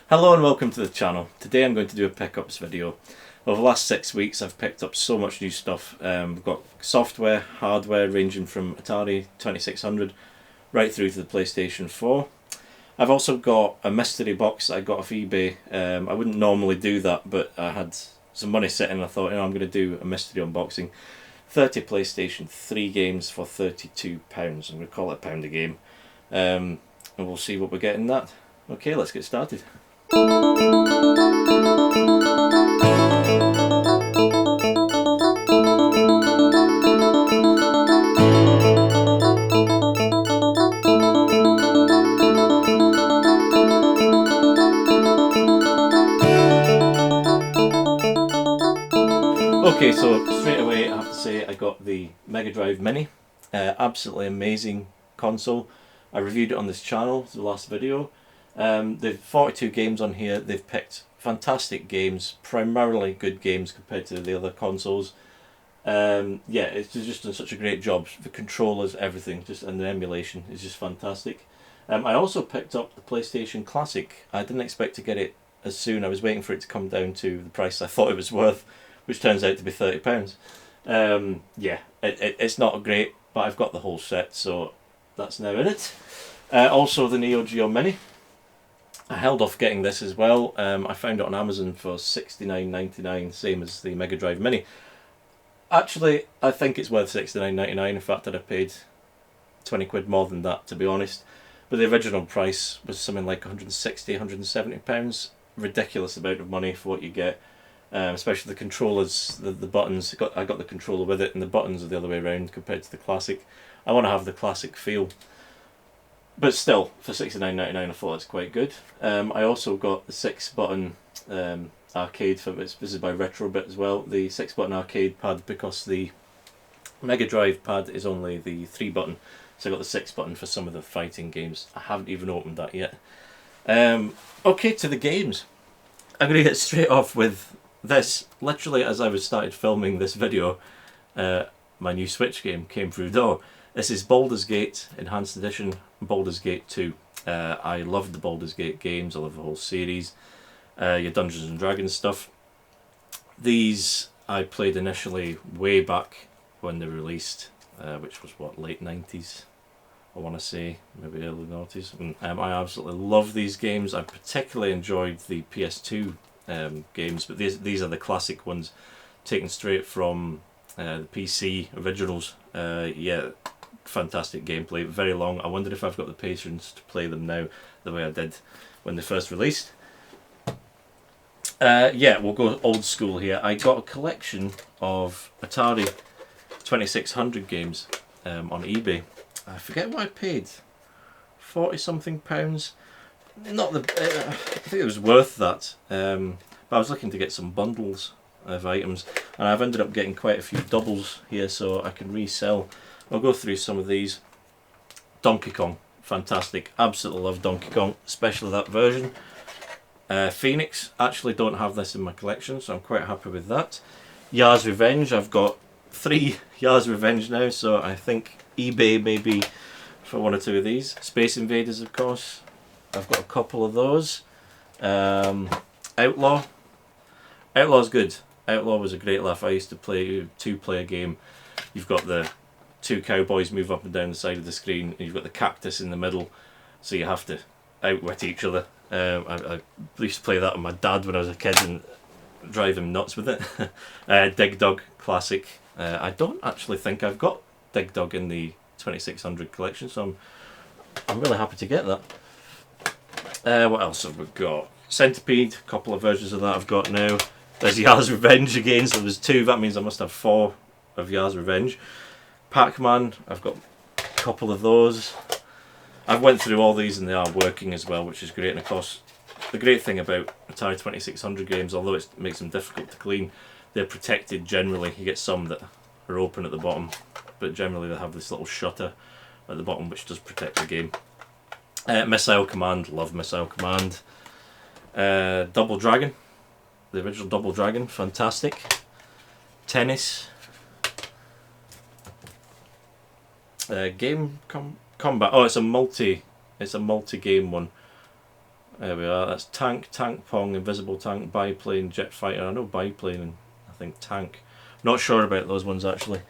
Hello and welcome to the channel. Today I'm going to do a pickups video. Over the last 6 weeks I've picked up so much new stuff. We've got software, hardware ranging from Atari 2600 right through to the PlayStation 4. I've also got a mystery box that I got off eBay. I wouldn't normally do that, but I had some money sitting and I thought, I'm going to do a mystery unboxing. 30 PlayStation 3 games for £32. I'm going to call it a pound a game. And we'll see what we get in that. Okay, let's get started. Okay, so straight away I have to say I got the Mega Drive Mini. Absolutely amazing console. I reviewed it on this channel, the last video. They've 42 games on here. They've picked fantastic games, primarily good games compared to the other consoles. Yeah, it's just done such a great job. The controllers, everything, and the emulation is just fantastic. I also picked up the PlayStation Classic. I didn't expect to get it as soon. I was waiting for it to come down to the price I thought it was worth, which turns out to be £30. Yeah, it's not great, but I've got the whole set, so that's now in it. Also the Neo Geo Mini. I held off getting this as well. I found it on Amazon for $69.99, same as the Mega Drive Mini. Actually, I think it's worth $69.99. In fact, I'd have paid 20 quid more than that, to be honest. But the original price was something like £160, £170. Ridiculous amount of money for what you get. Especially the controllers, the buttons. I got the controller with it, and the buttons are the other way around compared to the Classic. I want to have the Classic feel. But still, for $69.99 I thought it's quite good. I also got the 6-button arcade, this is by Retrobit as well, the 6-button arcade pad, because the Mega Drive pad is only the 3-button, so I got the 6-button for some of the fighting games. I haven't even opened that yet. Okay, to the games. I'm going to get straight off with this. Literally as I was started filming this video, my new Switch game came through the door. This is Baldurs Gate Enhanced Edition, Baldurs Gate 2. I love the Baldurs Gate games, I love the whole series. Your Dungeons and Dragons stuff. These I played initially way back when they released, which was what, late 90s, I want to say, maybe early 90s. I absolutely love these games. I particularly enjoyed the PS2 games, but these are the classic ones, taken straight from the PC originals. Yeah, fantastic gameplay, very long. I wondered if I've got the patience to play them now the way I did when they first released. Yeah, we'll go old school here. I got a collection of Atari 2600 games on eBay. I forget what I paid, 40 something pounds. Not the, I think it was worth that. But I was looking to get some bundles of items, and I've ended up getting quite a few doubles here, so I can resell. I'll go through some of these. Donkey Kong, fantastic. Absolutely love Donkey Kong, especially that version. Phoenix, actually don't have this in my collection, so I'm quite happy with that. Yars Revenge, I've got 3 Yars Revenge now, so I think eBay maybe for 1 or 2 of these. Space Invaders, of course, I've got a couple of those. Outlaw, Outlaw's good. Outlaw was a great laugh. I used to play a 2-player game. You've got the 2 cowboys move up and down the side of the screen, and you've got the cactus in the middle, so you have to outwit each other. I used to play that with my dad when I was a kid and drive him nuts with it. Dig Dug, classic. I don't actually think I've got Dig Dug in the 2600 collection, so I'm really happy to get that. What else have we got? Centipede, a couple of versions of that I've got now. There's Yars Revenge again, so there's 2, that means I must have 4 of Yars Revenge. Pac-Man, I've got a couple of those. I've went through all these and they are working as well, which is great. And of course, the great thing about Atari 2600 games, although it makes them difficult to clean, they're protected generally. You get some that are open at the bottom, but generally they have this little shutter at the bottom which does protect the game. Missile Command, love Missile Command. Double Dragon, the original Double Dragon, fantastic. Tennis. Combat. Oh, it's a multi-game one. There we are. That's tank, tank pong, invisible tank, biplane, jet fighter. I know biplane and I think tank. Not sure about those ones actually.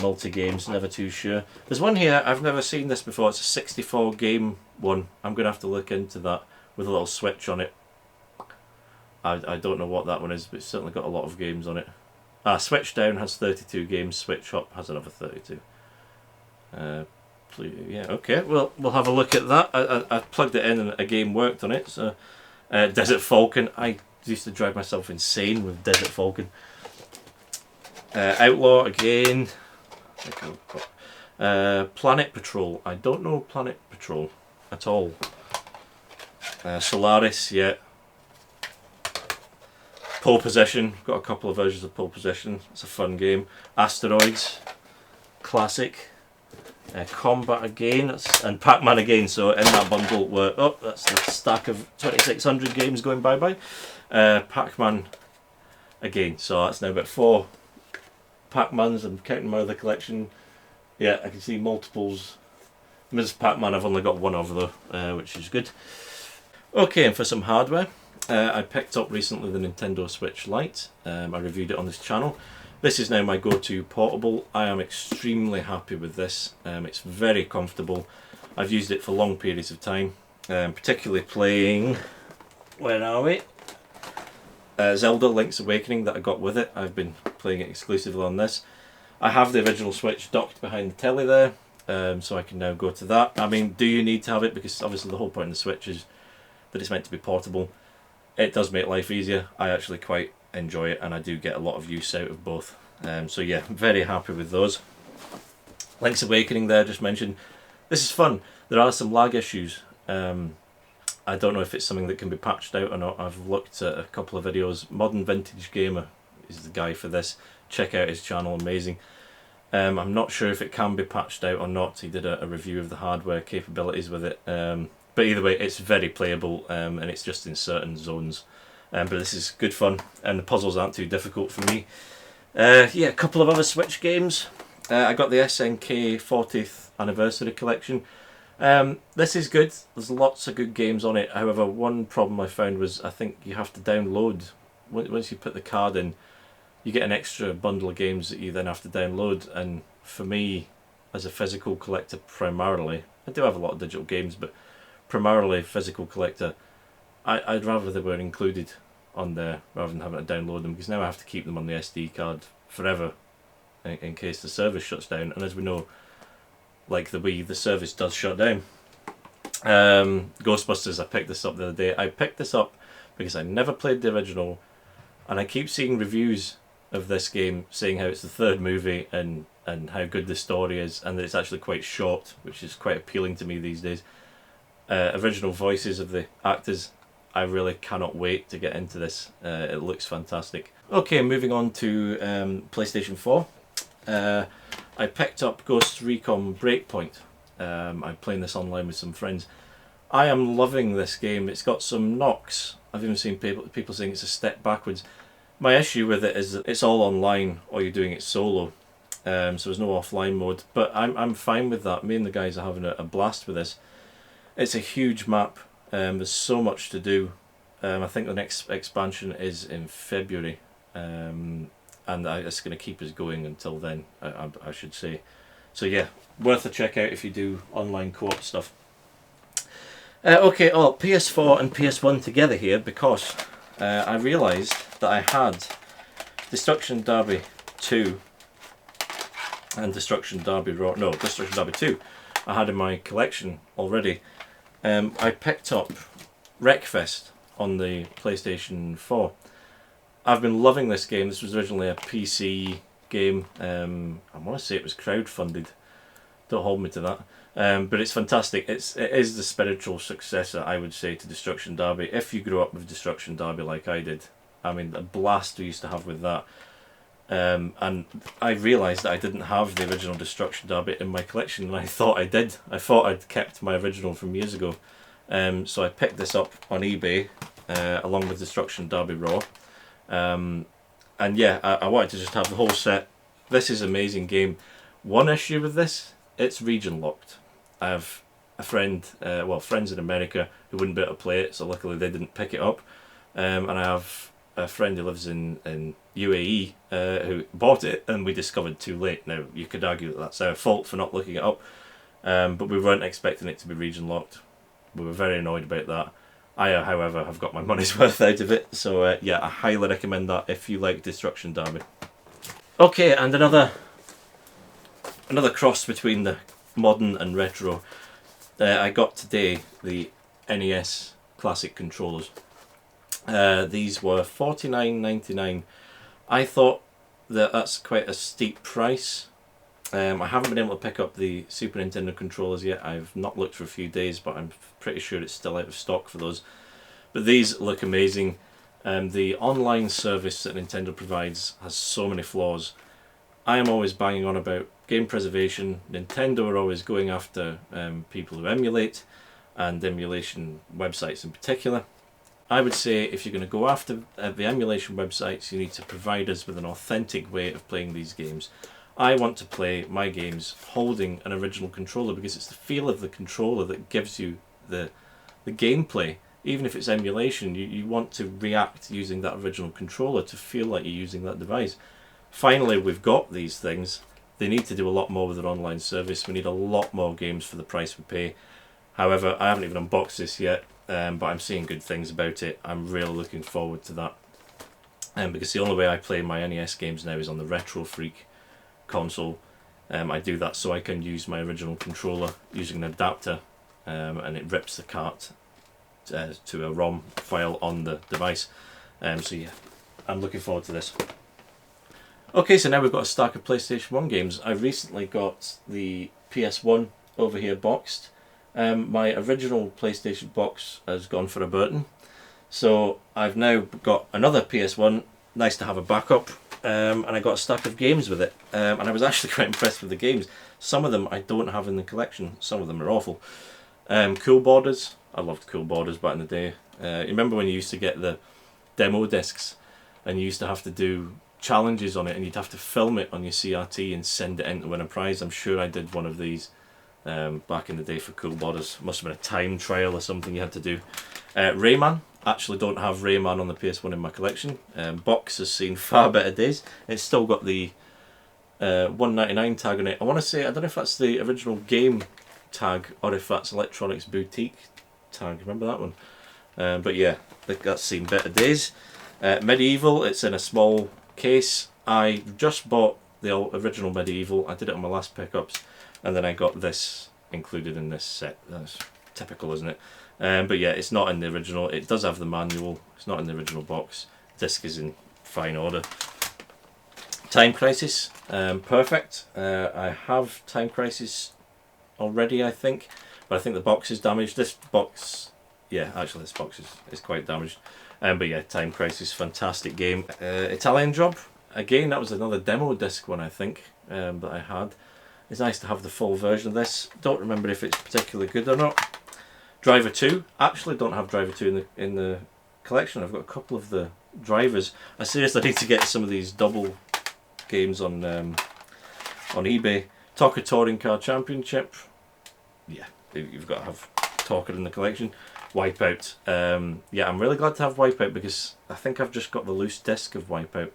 Multi games, never too sure. There's one here, I've never seen this before. It's a 64 game one. I'm going to have to look into that with a little switch on it. I don't know what that one is, but it's certainly got a lot of games on it. Switch down has 32 games, switch up has another 32. Yeah, okay, well, we'll have a look at that. I plugged it in and a game worked on it. So, Desert Falcon. I used to drive myself insane with Desert Falcon. Outlaw again. Planet Patrol. I don't know Planet Patrol at all. Solaris, yeah. Pole Position. Got a couple of versions of Pole Position. It's a fun game. Asteroids. Classic. Combat again, and Pac-Man again. So in that bundle were that's the stack of 2600 games going bye. Pac-Man again. So that's now about 4 Pac-Mans. I'm counting my other collection. Yeah, I can see multiples. Ms. Pac-Man I've only got one of though, which is good. Okay, and for some hardware, I picked up recently the Nintendo Switch Lite. I reviewed it on this channel. This is now my go-to portable. I am extremely happy with this. It's very comfortable. I've used it for long periods of time, particularly playing, where are we? Zelda Link's Awakening that I got with it. I've been playing it exclusively on this. I have the original Switch docked behind the telly there, so I can now go to that. I mean, do you need to have it? Because obviously the whole point of the Switch is that it's meant to be portable. It does make life easier. I actually quite enjoy it and I do get a lot of use out of both. So yeah, very happy with those. Link's Awakening there, just mentioned. This is fun. There are some lag issues. I don't know if it's something that can be patched out or not. I've looked at a couple of videos. Modern Vintage Gamer is the guy for this. Check out his channel, amazing. I'm not sure if it can be patched out or not. He did a review of the hardware capabilities with it. But either way, it's very playable and it's just in certain zones. But this is good fun and the puzzles aren't too difficult for me. Yeah, a couple of other Switch games. I got the SNK 40th Anniversary Collection. This is good. There's lots of good games on it. However, one problem I found was I think you have to download. Once you put the card in, you get an extra bundle of games that you then have to download. And for me, as a physical collector primarily, I do have a lot of digital games, but primarily physical collector, I'd rather they were included on there rather than having to download them, because now I have to keep them on the SD card forever in case the service shuts down. And as we know, like the Wii, the service does shut down. Ghostbusters, I picked this up the other day. I picked this up because I never played the original and I keep seeing reviews of this game saying how it's the third movie and how good the story is, and that it's actually quite short, which is quite appealing to me these days. Original voices of the actors, I really cannot wait to get into this. It looks fantastic. Okay, moving on to PlayStation 4. I picked up Recon Breakpoint. I'm playing this online with some friends. I am loving this game. It's got some knocks. I've even seen people saying it's a step backwards. My issue with it is that it's all online or you're doing it solo. So there's no offline mode. But I'm fine with that. Me and the guys are having a blast with this. It's a huge map. There's so much to do. I think the next expansion is in February. And it's going to keep us going until then, I should say. So yeah, worth a check out if you do online co-op stuff. Okay, PS4 and PS1 together here because I realised that I had Destruction Derby 2 and Destruction Derby Destruction Derby 2 I had in my collection already. I picked up Wreckfest on the PlayStation 4. I've been loving this game. This was originally a PC game. I want to say it was crowdfunded. Don't hold me to that. But it's fantastic. It is the spiritual successor, I would say, to Destruction Derby. If you grew up with Destruction Derby like I did, I mean, the blast we used to have with that. And I realised that I didn't have the original Destruction Derby in my collection, and I thought I did. I thought I'd kept my original from years ago. So I picked this up on eBay along with Destruction Derby Raw. And yeah, I wanted to just have the whole set. This is an amazing game. One issue with this, it's region locked. I have a friend, well, friends in America who wouldn't be able to play it, so luckily they didn't pick it up. And I have a friend who lives in UAE who bought it, and we discovered too late. Now, you could argue that that's our fault for not looking it up, but we weren't expecting it to be region locked. We were very annoyed about that. I, however, have got my money's worth out of it, so yeah, I highly recommend that if you like Destruction Derby. Okay, and another cross between the modern and retro. I got today the NES Classic Controls. These were $49.99. I thought that that's quite a steep price. I haven't been able to pick up the Super Nintendo controllers yet. I've not looked for a few days, but I'm pretty sure it's still out of stock for those. But these look amazing. The online service that Nintendo provides has so many flaws. I am always banging on about game preservation. Nintendo are always going after people who emulate, and emulation websites in particular. I would say if you're going to go after the emulation websites, you need to provide us with an authentic way of playing these games. I want to play my games holding an original controller because it's the feel of the controller that gives you the gameplay. Even if it's emulation, you want to react using that original controller to feel like you're using that device. Finally, we've got these things. They need to do a lot more with their online service. We need a lot more games for the price we pay. However, I haven't even unboxed this yet, but I'm seeing good things about it. I'm really looking forward to that. Because the only way I play my NES games now is on the Retro Freak console. I do that so I can use my original controller using an adapter, and it rips the cart to a ROM file on the device. So yeah, I'm looking forward to this. Okay, so now we've got a stack of PlayStation 1 games. I recently got the PS1 over here boxed. My original PlayStation box has gone for a Burton, so I've now got another PS1. Nice to have a backup. And I got a stack of games with it, and I was actually quite impressed with the games. Some of them I don't have in the collection, some of them are awful. Cool Borders, I loved Cool Borders back in the day. You remember when you used to get the demo discs and you used to have to do challenges on it, and you'd have to film it on your CRT and send it in to win a prize? I'm sure I did one of these back in the day for Cool Borders. Must have been a time trial or something you had to do. Rayman. Actually don't have Rayman on the PS1 in my collection. Box has seen far better days. It's still got the $1.99 tag on it. I want to say, I don't know if that's the original game tag or if that's Electronics Boutique tag. Remember that one? But yeah, I think that's seen better days. Medieval, it's in a small case. I just bought the original Medieval. I did it on my last pickups, and then I got this included in this set. That's typical, isn't it? But yeah, it's not in the original. It does have the manual. It's not in the original box. Disc is in fine order. Time Crisis, perfect. I have Time Crisis already, I think, but I think the box is damaged. This box, yeah, actually this box is quite damaged. But yeah, Time Crisis, fantastic game. Italian Job, again, that was another demo disc one, I think, that I had. It's nice to have the full version of this. Don't remember if it's particularly good or not. Driver 2, actually don't have Driver 2 in the collection. I've got a couple of the drivers. I seriously need to get some of these double games on eBay. Talker Touring Car Championship, yeah, you've got to have Talker in the collection. Wipeout, yeah, I'm really glad to have Wipeout because I think I've just got the loose disc of Wipeout.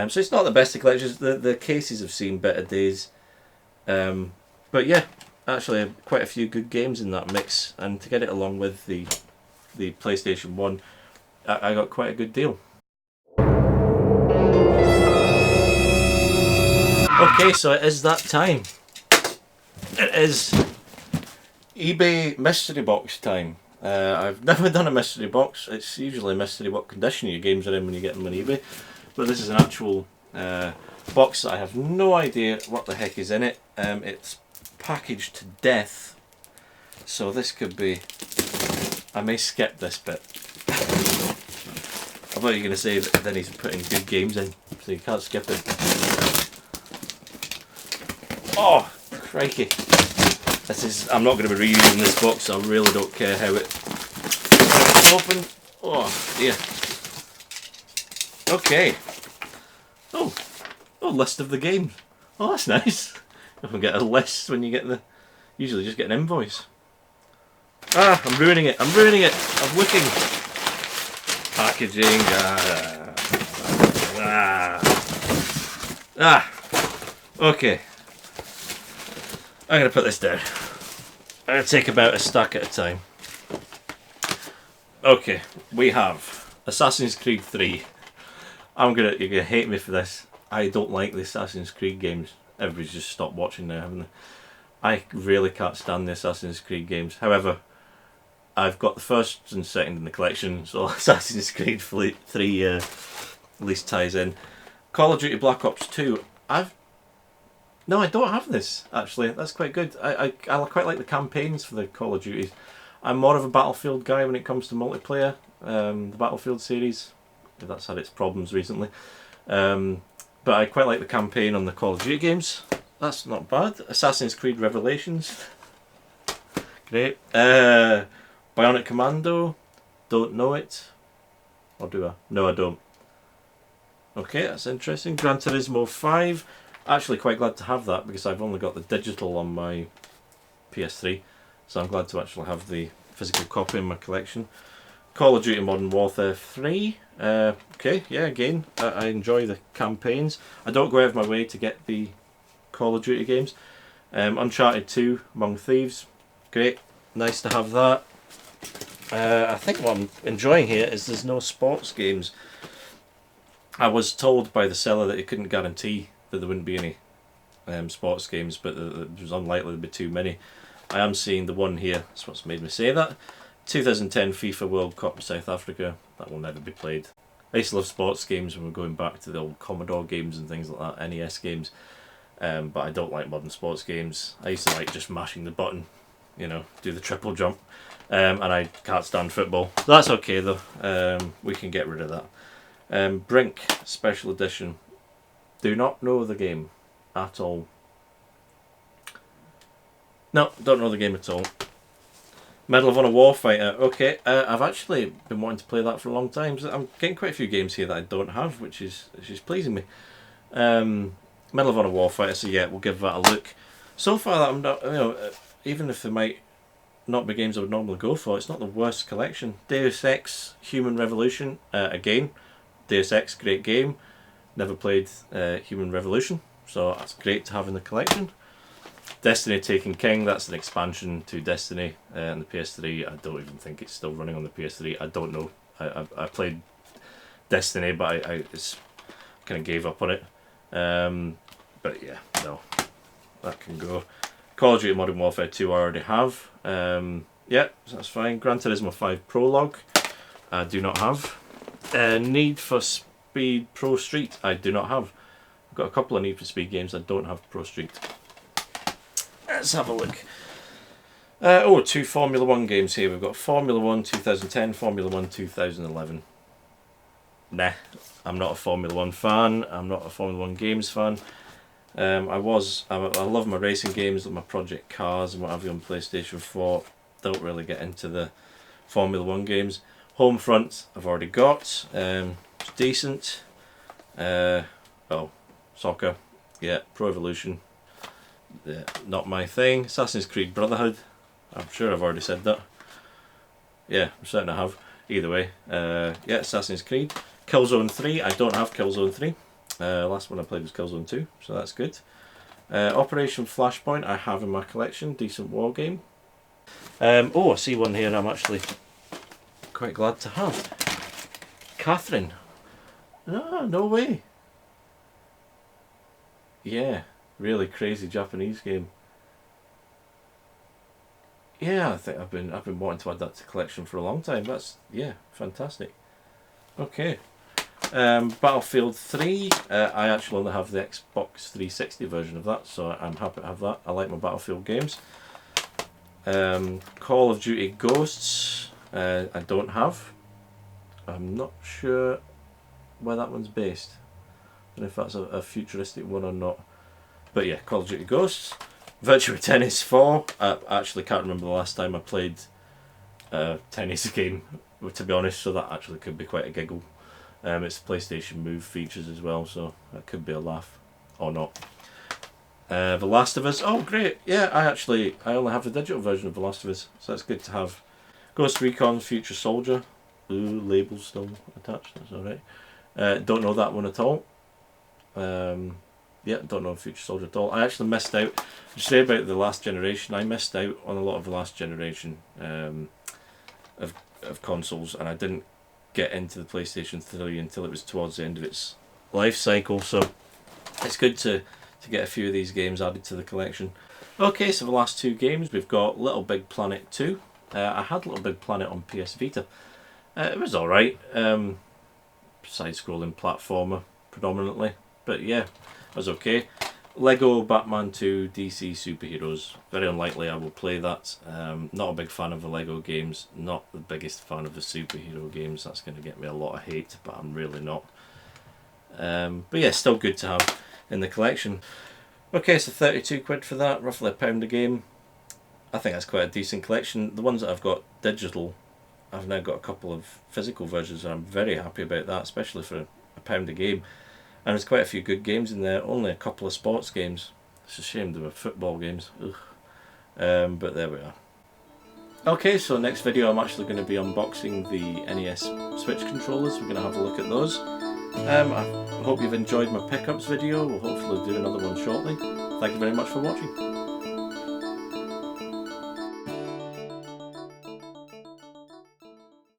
So it's not the best of collections. The cases have seen better days, but yeah, actually quite a few good games in that mix, and to get it along with the PlayStation 1, I got quite a good deal. Okay, so it is that time. It is eBay mystery box time. I've never done a mystery box. It's usually a mystery what condition your games are in when you get them on eBay, but this is an actual box that I have no idea what the heck is in it. It's packaged to death, so this could be, I may skip this bit. I thought you were going to say that then he's putting good games in, so you can't skip it. Oh, crikey. I'm not going to be reusing this box, so I really don't care how it's open. Oh dear. Okay. Oh, list of the games. Oh, that's nice. You can get a list when you get usually just get an invoice. Ah, I'm ruining it. I'm ruining it. I'm looking. Packaging. Okay. I'm going to put this down. I'm going to take about a stack at a time. Okay, we have Assassin's Creed 3. You're gonna hate me for this. I don't like the Assassin's Creed games. Everybody's just stopped watching now, haven't they? I really can't stand the Assassin's Creed games. However, I've got the first and second in the collection, so Assassin's Creed 3 at least ties in. Call of Duty Black Ops 2. No, I don't have this, actually. That's quite good. I quite like the campaigns for the Call of Duties. I'm more of a Battlefield guy when it comes to multiplayer. The Battlefield series, that's had its problems recently. But I quite like the campaign on the Call of Duty games. That's not bad. Assassin's Creed Revelations. Great. Bionic Commando. Don't know it. Or do I? No, I don't. Okay, that's interesting. Gran Turismo 5. Actually quite glad to have that because I've only got the digital on my PS3. So I'm glad to actually have the physical copy in my collection. Call of Duty Modern Warfare 3. Okay, yeah, again, I enjoy the campaigns. I don't go out of my way to get the Call of Duty games. Uncharted 2, Among Thieves. Great, nice to have that. I think what I'm enjoying here is there's no sports games. I was told by the seller that he couldn't guarantee that there wouldn't be any sports games, but it was unlikely there'd be too many. I am seeing the one here, that's what's made me say that. 2010 FIFA World Cup South Africa, that will never be played. I used to love sports games when we're going back to the old Commodore games and things like that, NES games, but I don't like modern sports games. I used to like just mashing the button, you know, do the triple jump, and I can't stand football. That's okay though, we can get rid of that. Brink Special Edition, do not know the game at all. No, don't know the game at all. Medal of Honor Warfighter. Okay, I've actually been wanting to play that for a long time. So I'm getting quite a few games here that I don't have, which is pleasing me. Medal of Honor Warfighter. So yeah, we'll give that a look. So far, I'm not. You know, even if there might not be games I would normally go for, it's not the worst collection. Deus Ex: Human Revolution. Again, Deus Ex, great game. Never played Human Revolution, so that's great to have in the collection. Destiny Taken King, that's an expansion to Destiny on the PS3. I don't even think it's still running on the PS3. I don't know. I played Destiny, but I kind of gave up on it. But yeah, no, that can go. Call of Duty Modern Warfare 2 I already have. Yeah, so that's fine. Gran Turismo 5 Prologue, I do not have. Need for Speed Pro Street, I do not have. I've got a couple of Need for Speed games I don't have Pro Street. Let's have a look. Two Formula 1 games here. We've got Formula 1 2010, Formula 1 2011. Nah, I'm not a Formula 1 fan. I'm not a Formula 1 games fan. I love my racing games, like my Project Cars and what have you on PlayStation 4. Don't really get into the Formula 1 games. Homefront I've already got. It's decent. Soccer. Yeah, Pro Evolution. Yeah, not my thing. Assassin's Creed Brotherhood. I'm sure I've already said that. Yeah, I'm certain I have. Either way. Yeah, Assassin's Creed. Killzone 3. I don't have Killzone 3. Last one I played was Killzone 2, so that's good. Operation Flashpoint I have in my collection. Decent war game. I see one here I'm actually quite glad to have. Catherine. No way. Yeah. Really crazy Japanese game. Yeah, I think I've been wanting to add that to the collection for a long time. That's fantastic. Okay. Battlefield 3. I actually only have the Xbox 360 version of that, so I'm happy to have that. I like my Battlefield games. Call of Duty Ghosts. I don't have. I'm not sure where that one's based. I don't know if that's a futuristic one or not. But yeah, Call of Duty Ghosts. Virtua Tennis 4. I actually can't remember the last time I played a tennis game, to be honest, so that actually could be quite a giggle. It's PlayStation Move features as well, so that could be a laugh. Or not. The Last of Us. Oh, great. Yeah, I only have the digital version of The Last of Us, so that's good to have Ghost Recon Future Soldier. Ooh, label still attached, that's alright. Don't know that one at all. Yeah, don't know Future Soldier at all. I actually missed out. I say about the last generation, I missed out on a lot of the last generation of consoles, and I didn't get into the PlayStation 3 until it was towards the end of its life cycle, so it's good to get a few of these games added to the collection. Okay, so the last two games, we've got Little Big Planet 2. I had Little Big Planet on PS Vita. It was alright. Side-scrolling platformer, predominantly. But yeah, it was okay. Lego Batman 2 DC Superheroes. Very unlikely I will play that. Not a big fan of the Lego games. Not the biggest fan of the superhero games. That's going to get me a lot of hate, but I'm really not. But yeah, still good to have in the collection. Okay, so 32 quid for that, roughly £1 a game. I think that's quite a decent collection. The ones that I've got digital, I've now got a couple of physical versions, and I'm very happy about that, especially for £1 a game. And there's quite a few good games in there, only a couple of sports games. It's a shame there were football games. Ugh. But there we are. Okay, so next video I'm actually going to be unboxing the NES Switch controllers. We're going to have a look at those. I hope you've enjoyed my pickups video. We'll hopefully do another one shortly. Thank you very much for watching.